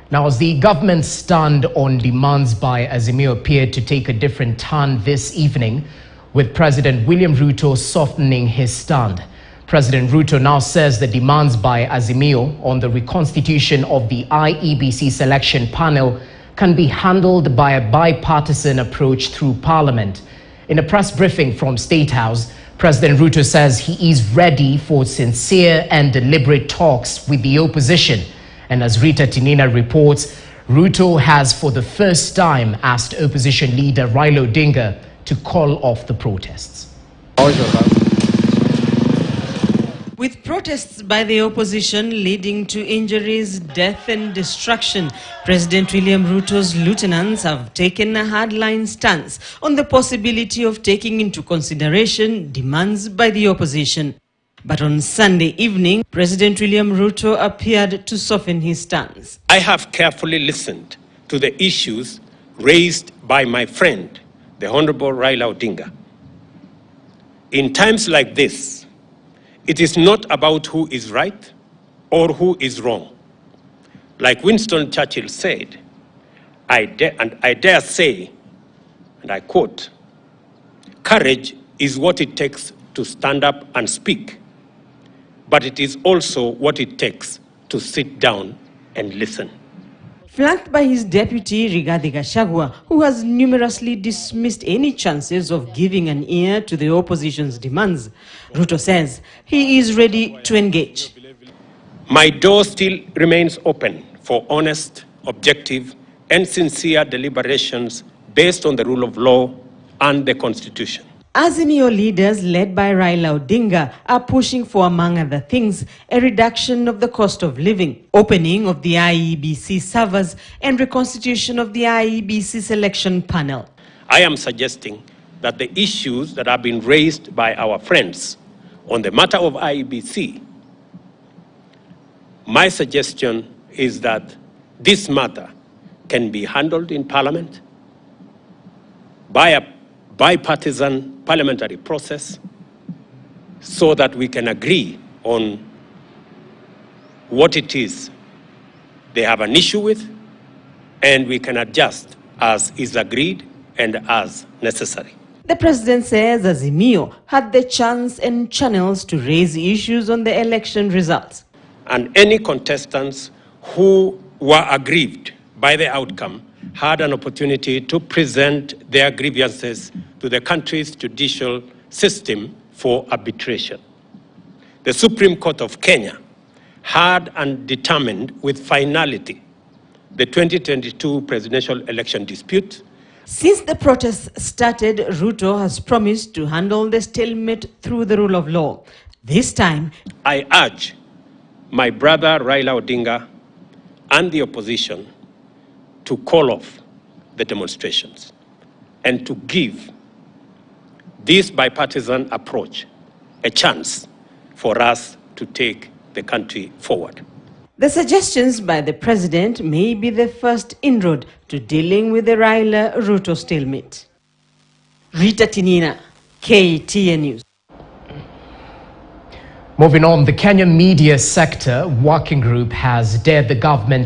Now, as the government's stand on demands by Azimio appeared to take a different turn this evening, with President William Ruto softening his stand. President Ruto now says the demands by Azimio on the reconstitution of the IEBC selection panel can be handled by a bipartisan approach through Parliament. In a press briefing from State House, President Ruto says he is ready for sincere and deliberate talks with the opposition. And as Rita Tinina reports, Ruto has for the first time asked opposition leader Raila Odinga to call off the protests. With protests by the opposition leading to injuries, death and destruction, President William Ruto's lieutenants have taken a hardline stance on the possibility of taking into consideration demands by the opposition. But on Sunday evening, President William Ruto appeared to soften his stance. I have carefully listened to the issues raised by my friend, the Honorable Raila Odinga. In times like this, it is not about who is right or who is wrong. Like Winston Churchill said, I dare say, and I quote, "Courage is what it takes to stand up and speak, but it is also what it takes to sit down and listen." Flanked by his deputy Rigathi Gachagua, who has numerously dismissed any chances of giving an ear to the opposition's demands, Ruto says he is ready to engage. My door still remains open for honest, objective, and sincere deliberations based on the rule of law and the Constitution. Azimio leaders led by Raila Odinga are pushing for, among other things, a reduction of the cost of living, opening of the IEBC servers, and reconstitution of the IEBC selection panel. I am suggesting that the issues that have been raised by our friends on the matter of IEBC, my suggestion is that this matter can be handled in Parliament by a bipartisan parliamentary process so that we can agree on what it is they have an issue with, and we can adjust as is agreed and as necessary. The president says Azimio had the chance and channels to raise issues on the election results. And any contestants who were aggrieved by the outcome had an opportunity to present their grievances to the country's judicial system for arbitration. The Supreme Court of Kenya had and determined with finality the 2022 presidential election dispute. Since the protests started, Ruto has promised to handle the stalemate through the rule of law. This time, I urge my brother Raila Odinga and the opposition to call off the demonstrations and to give this bipartisan approach a chance for us to take the country forward. The suggestions by the president may be the first inroad to dealing with the Raila-Ruto stalemate. Rita Tinina, KTN News. Moving on, the Kenyan media sector working group has dared the government to